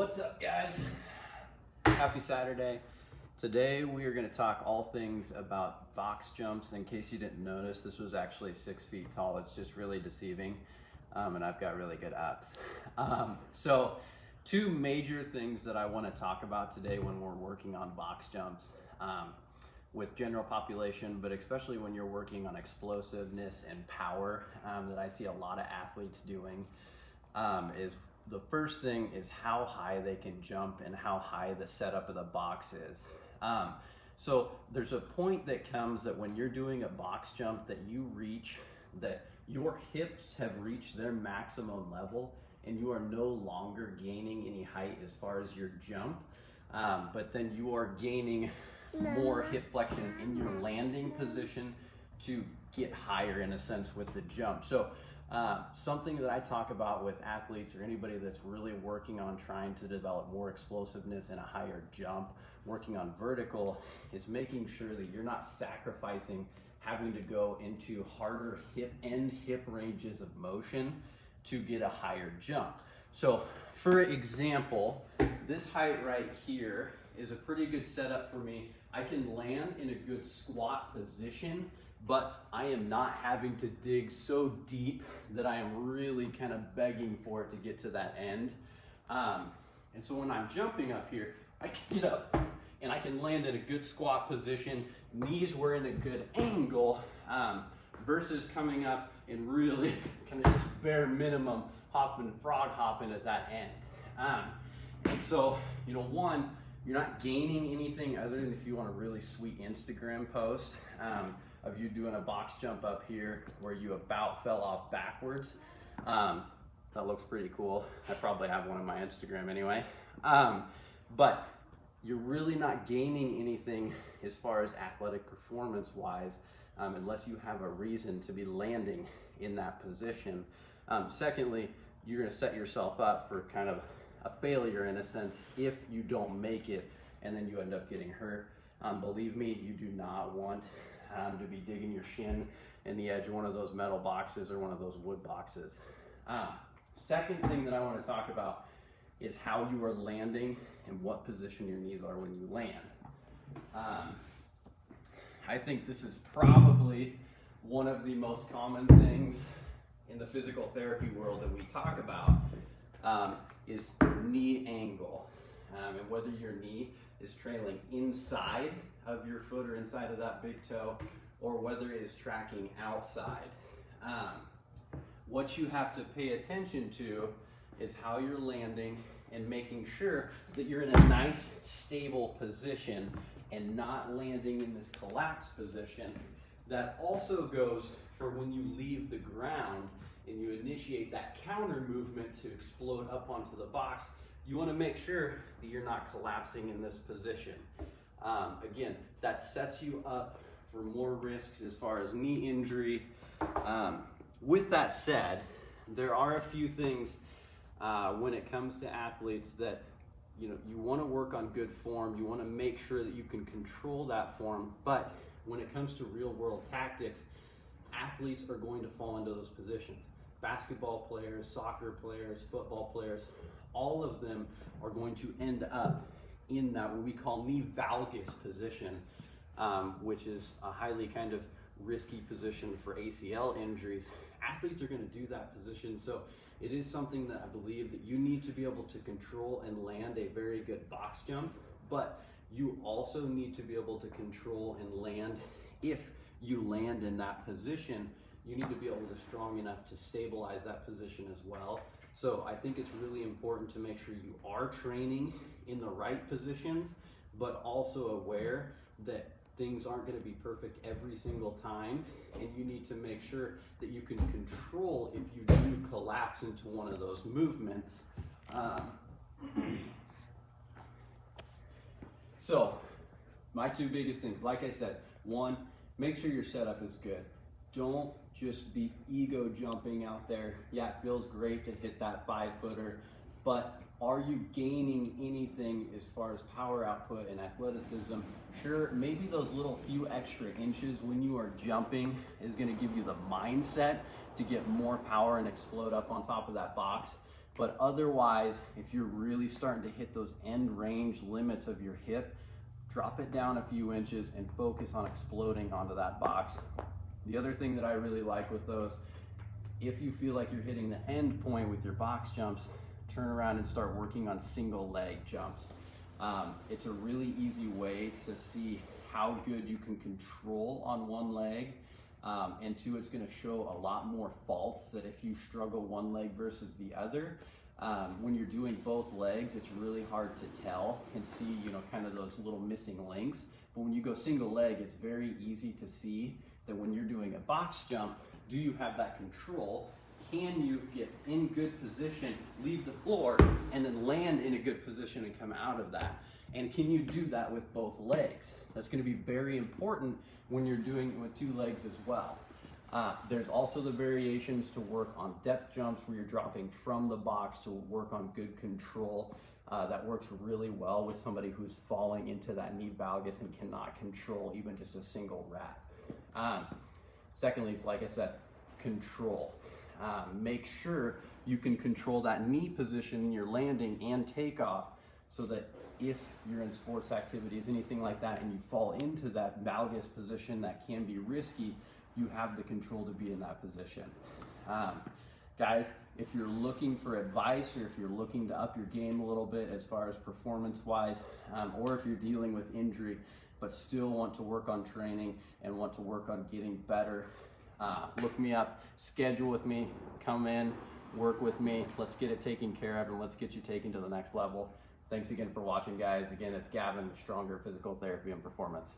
What's up, guys? Happy Saturday. Today we are going to talk all things about box jumps. In case you didn't notice, this was actually 6 feet tall. It's just really deceiving, and I've got really good ups. So two major things that I want to talk about today when we're working on box jumps with general population, but especially when you're working on explosiveness and power, that I see a lot of athletes doing, is the first thing is how high they can jump and how high the setup of the box is. So there's a point that comes that when you're doing a box jump that you reach, that your hips have reached their maximum level and you are no longer gaining any height as far as your jump, but then you are gaining more hip flexion in your landing position to get higher in a sense with the jump. So something that I talk about with athletes or anybody that's really working on trying to develop more explosiveness and a higher jump, working on vertical, is making sure that you're not sacrificing having to go into harder hip ranges of motion to get a higher jump. So for example, this height right here is a pretty good setup for me. I can land in a good squat position, but I am not having to dig so deep that I am really kind of begging for it to get to that end. And so when I'm jumping up here, I can get up and I can land in a good squat position, knees were in a good angle, versus coming up and really kind of just bare minimum hopping, frog hopping at that end. And so, one, you're not gaining anything other than if you want a really sweet Instagram post of you doing a box jump up here where you about fell off backwards. That looks pretty cool. I probably have one on my Instagram anyway. But you're really not gaining anything as far as athletic performance wise, unless you have a reason to be landing in that position. Secondly, you're gonna set yourself up for kind of a failure in a sense if you don't make it and then you end up getting hurt. Believe me, you do not want to be digging your shin in the edge of one of those metal boxes or one of those wood boxes. Second thing that I want to talk about is how you are landing and what position your knees are when you land. I think this is probably one of the most common things in the physical therapy world that we talk about, is knee angle, and whether your knee is trailing inside of your foot or inside of that big toe, or whether it is tracking outside. What you have to pay attention to is how you're landing and making sure that you're in a nice stable position and not landing in this collapsed position. That also goes for when you leave the ground and you initiate that counter movement to explode up onto the box. You want to make sure that you're not collapsing in this position. Again, that sets you up for more risks as far as knee injury. With that said, there are a few things when it comes to athletes that you want to work on good form. You want to make sure that you can control that form. But when it comes to real world tactics, athletes are going to fall into those positions. Basketball players, soccer players, football players, all of them are going to end up in that what we call knee valgus position, which is a highly kind of risky position for ACL injuries. Athletes are going to do that position, so it is something that I believe that you need to be able to control and land a very good box jump, but you also need to be able to control and land. If you land in that position, you need to be able to strong enough to stabilize that position as well. So I think it's really important to make sure you are training in the right positions, but also aware that things aren't going to be perfect every single time, and you need to make sure that you can control if you do collapse into one of those movements. So my two biggest things, like I said, one, make sure your setup is good. Don't just be ego jumping out there. Yeah, it feels great to hit that 5-footer, but are you gaining anything as far as power output and athleticism? Sure, maybe those little few extra inches when you are jumping is going to give you the mindset to get more power and explode up on top of that box. But otherwise, if you're really starting to hit those end range limits of your hip, drop it down a few inches and focus on exploding onto that box. The other thing that I really like with those, if you feel like you're hitting the end point with your box jumps, turn around and start working on single leg jumps. It's a really easy way to see how good you can control on one leg. And two, it's gonna show a lot more faults that if you struggle one leg versus the other, when you're doing both legs, it's really hard to tell and see, kind of those little missing links. But when you go single leg, it's very easy to see that when you're doing a box jump, do you have that control? Can you get in good position, leave the floor, and then land in a good position and come out of that? And can you do that with both legs? That's going to be very important when you're doing it with two legs as well. There's also the variations to work on depth jumps where you're dropping from the box to work on good control. That works really well with somebody who's falling into that knee valgus and cannot control even just a single wrap. Secondly, is like I said, control. Make sure you can control that knee position in your landing and takeoff so that if you're in sports activities, anything like that, and you fall into that valgus position that can be risky, you have the control to be in that position. Guys, if you're looking for advice or if you're looking to up your game a little bit as far as performance-wise, or if you're dealing with injury but still want to work on training and want to work on getting better, look me up, schedule with me, come in, work with me, let's get it taken care of and let's get you taken to the next level. Thanks again for watching, guys. Again, it's Gavin with Stronger Physical Therapy and Performance.